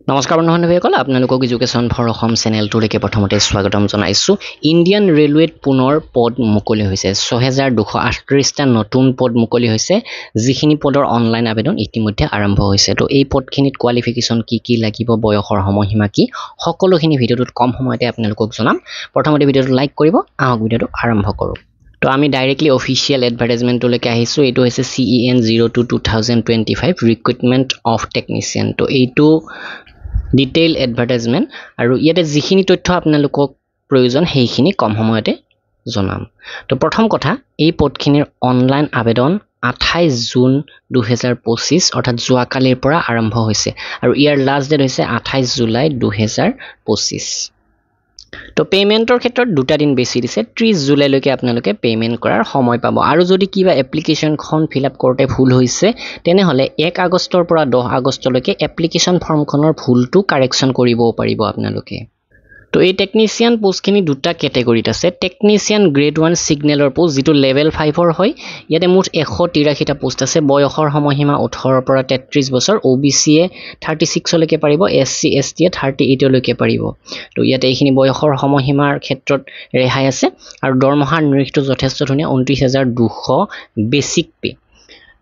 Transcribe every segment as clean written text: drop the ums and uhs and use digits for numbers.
নমস্কাৰ বন্ধুসকল আপোনালোকক এডুকেশ্যন ফৰ অসম চেনেলটোলৈকে প্ৰথমতে স্বাগতম জনাইছোঁ ইণ্ডিয়ান ৰেলৱেত পুনৰ পদ মুকলি হৈছে 6238টা নতুন পদ মুকলি হৈছে যিখিনি পদৰ অনলাইন আবেদন ইতিমধ্যে আৰম্ভ হৈছে তো এই পদখিনিত কোৱালিফিকেশ্যন কি লাগিব বয়সৰ সময়সীমা কি সকলোখিনি ভিডিঅ'টোত কম সময়তে আপোনালোকক জনাম প্ৰথমতে ভিডিঅ'টো লাইক কৰিব আহক ভিডিঅ'টো আৰম্ভ কৰোঁ তো আমি ডাইৰেক্টলি অফিচিয়েল এডভাৰটাইজমেণ্টলৈকে আহিছোঁ এইটো হৈছে CEN 02-2025 ৰিক্ৰুটমেণ্ট অফ টেকনিচিয়ান তো এইটো ডিটেইল এডভাৰটাইজমেণ্ট আৰু ইয়াতে যিখিনি তথ্য আপোনালোকক প্ৰয়োজন সেইখিনি কম সময়তে জনাম তো প্ৰথম কথা এই পদখিনিৰ অনলাইন আবেদন 28 জুন 2025 অৰ্থাৎ যোৱাকালিৰ পৰা আৰম্ভ হৈছে আৰু ইয়াৰ লাষ্ট ডেট হৈছে 28 জুলাই 2025 তো পেমেন্টৰ ক্ষেত্ৰত দুটা দিন বেছি দিছে 30 জুলাইলৈকে আপোনালোকে পেমেন্ট কৰাৰ সময় পাব আৰু যদি কিবা এপ্লিকেশনখন ফিল আপ কৰোতে ভুল হৈছে তেনেহলে 1 আগষ্টৰ পৰা 10 আগষ্টলৈকে এপ্লিকেশন ফৰ্মখনৰ ভুলটো কাৰেকচন কৰিব পাৰিব আপোনালোকে তো এই টেকনিচিয়ান পোষ্টখিনি দুটা ক্যাটাগৰীত আছে টেকনিচিয়ান গ্ৰেড 1 সিগনেলৰ পোষ্ট যেটো লেভেল 5 ৰ হয় ইয়াতে মুঠ 183টা পোষ্ট আছে বয়সৰ সময়সীমা 18 পৰা 33 বছৰ OBC এ 36 লৈকে পাৰিব SC ST এ 38 লৈকে পাৰিব তো ইয়াতে এইখিনি বয়সৰ সময়সীমাৰ ক্ষেত্ৰত ৰেহাই আছে আৰু দৰমহাৰ নিৰিখটো যথেষ্ট ধুনীয়া 29200 বেসিক পে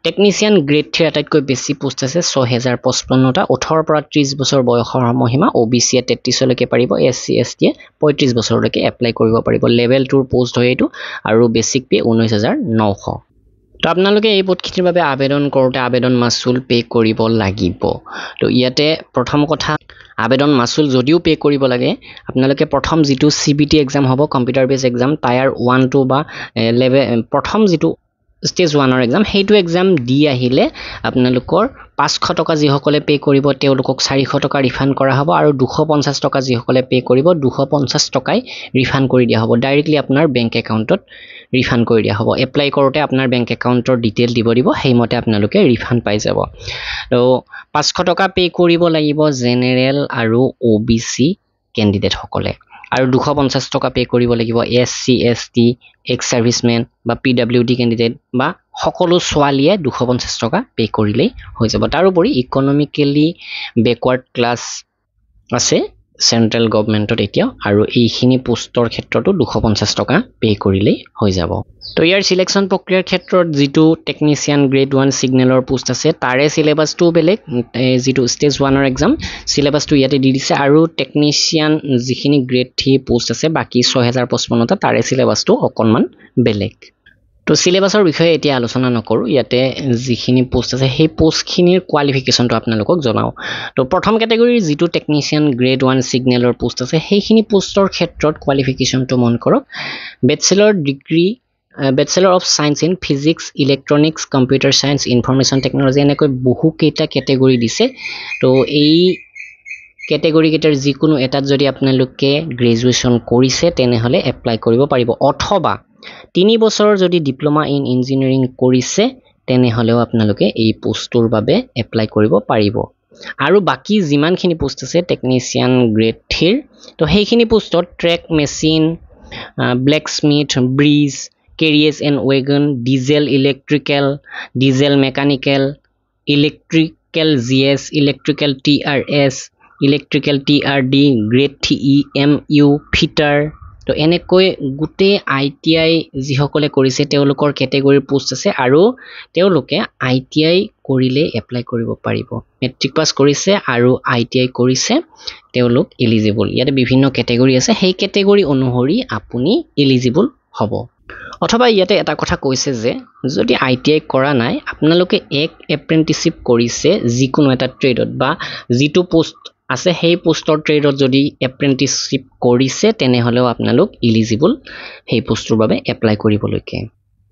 টেকনিচিয়ান গ্ৰেড 3 আটাইতকৈ বেছি পোষ্ট আছে 6055টা 18 পৰা 30 বছৰ বয়সৰ সময়সীমা OBC এ 33 লৈকে পাৰিব SC ST এ 35 বছৰলৈকে এপ্লাই কৰিব পাৰিব লেভেল 2 পোষ্ট হয় এইটো আৰু বেসিক পে 19900 তো আপোনালোকে এই পদখিনিৰ বাবে আবেদন কৰোতে আবেদন মাসুল পে কৰিব লাগিব তো ইয়াতে প্ৰথম কথা আবেদন মাসুল যদিও পে কৰিব লাগে আপোনালোকে প্ৰথম যেটো CBT এক্সাম হ'ব কম্পিউটাৰ বেস এক্সাম টায়াৰ 1 2 বা লেভেল প্ৰথম যেটো স্টেজ 1 ৰ এক্সাম হেইটো এক্সাম দি আহিলে আপোনালোকৰ 500 টকা যিসকলে পে কৰিব তেওঁলোকক 400 টকা ৰিফান্ড কৰা হ'ব আৰু 250 টকা যিসকলে পে কৰিব 250 টকাই ৰিফান্ড কৰি দিয়া হ'ব ডাইৰেক্টলি আপোনাৰ বেংক একাউণ্টত ৰিফান্ড কৰি দিয়া হ'ব এপ্লাই কৰোতে আপোনাৰ বেংক একাউণ্টৰ ডিটেইল দিব সেইমতে আপোনালোকে ৰিফান্ড পাই যাব তো 500 টকা পে কৰিব লাগিব জেনেৰেল আৰু OBC ক্যান্ডিডেট সকলে আৰু 250 টকা পে কৰিব লাগিব SC ST এক্স সাৰ্ভিসম্যান বা PWD ক্যান্ডিডেট বা সকলো সোৱালিয়ে 250 টকা পে কৰিলেই হৈ যাব তাৰোপৰি ইকোনমিক্যালি ব্যাকওয়াৰ্ড ক্লাস আছে সেন্ট্ৰাল গভৰ্নমেন্টত এতিয়া আৰু এইখিনি পোষ্টৰ ক্ষেত্ৰতো 250 টকা পে কৰিলেই হৈ যাব তো ইয়াৰ সিলেকশন প্ৰক্ৰিয়াৰ ক্ষেত্ৰত যেটো টেকনিচিয়ান গ্ৰেড 1 সিগনেলৰ পোষ্ট আছে তাৰে সিলেবাসটো বেলেগ যেটো স্টেজ 1 ৰ এক্সাম সিলেবাসটো ইয়াতে দি দিছে আৰু টেকনিচিয়ান যিখিনি গ্ৰেড 3 পোষ্ট আছে বাকি 6055টা তাৰে সিলেবাসটো অকনমান বেলেগ তো সিলেবাসৰ বিষয়ে এতিয়া আলোচনা নকৰো ইয়াতে যিখিনি পোষ্ট আছে সেই পোষ্টখিনিৰ কোৱালিফিকেশনটো আপোনালোকক জনাও তো প্ৰথম ক্যাটাগৰীৰ যেটো টেকনিচিয়ান গ্ৰেড 1 সিগনেলৰ পোষ্ট আছে সেইখিনি পোষ্টৰ ক্ষেত্ৰত কোৱালিফিকেশনটো মন কৰক bachelor degree Bachelor of Science in Physics, Electronics, Computer Science, Information Technology এনেকৈ বহু কেইটা ক্যাটাগৰী দিছে তো এই ক্যাটাগৰী কেটাৰ যিকোনো এটাত যদি আপোনালোকে গ্ৰেজুৱেচন কৰিছে তেনেহলে এপ্লাই কৰিব পাৰিব অথবা 3 বছৰৰ যদি ডিপ্লোমা ইন ইঞ্জিনিয়াৰিং কৰিছে তেনেহলেও আপোনালোকে এই পোষ্টৰ বাবে এপ্লাই কৰিব পাৰিব আৰু বাকি যিমানখিনি পোষ্ট আছে টেকনিচিয়ান গ্ৰেড 3 তো সেইখিনি পোষ্টত track machine blacksmith bridge carriers and wagon diesel electrical diesel mechanical electrical GS electrical TRS electrical TRD grade 3 EMU fitter তো এনেকৈ গুটে ITI যিসকলে কৰিছে তেওঁলোকৰ ক্যাটাগৰীৰ পোষ্ট আছে আৰু তেওঁলোকে ITI কৰিলে এপ্লাই কৰিব পাৰিব মেট্ৰিক পাস কৰিছে আৰু ITI কৰিছে তেওঁলোক এলিজিবল ইয়াতে বিভিন্ন ক্যাটাগৰী আছে সেই ক্যাটাগৰী অনুসৰি আপুনি এলিজিবল হ'ব অথবা ইয়াতে এটা কথা কৈছে যে যদি ITI কৰা নাই আপোনালোকে এক এপ্ৰেন্টিসশিপ কৰিছে যিকোনো এটা ট্ৰেডত বা যেটো পোষ্ট আছে সেই পোষ্টৰ ট্ৰেডত যদি এপ্ৰেন্টিসশিপ কৰিছে তেনেহলেও আপোনালোক এলিজিবল সেই পোষ্টৰ বাবে এপ্লাই কৰিবলৈকে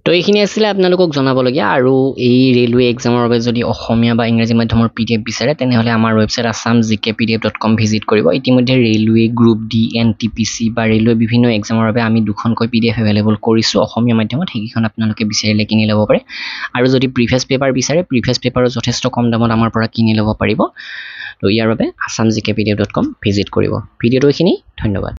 তো এইখিনি আছিল আপোনালোকক জনাবলগীয়া আৰু এই ৰেলৱে এক্সামৰ বাবে যদি অসমীয়া বা ইংৰাজী মাধ্যমৰ PDF বিচাৰে তেনেহলে আমাৰ ওয়েবসাইট assamgkpdf.com ভিজিট কৰিব ইতিমধ্যে ৰেলৱে গ্ৰুপ D NTPC বা ৰেলৱে বিভিন্ন এক্সামৰ বাবে আমি দুখনকৈ PDF अवेलेबल কৰিছো অসমীয়া মাধ্যমত সেইখন আপোনালোকে বিচাৰিলে কিনি ল'ব পাৰে আৰু যদি প্ৰিভিয়াস পেপাৰ বিচাৰে প্ৰিভিয়াস পেপাৰৰ যথেষ্ট কম দামত আমাৰ পৰা কিনি ল'ব পাৰিব তো ইয়াৰ বাবে assamgkpdf.com ভিজিট কৰিব ভিডিওটো এইখিনি ধন্যবাদ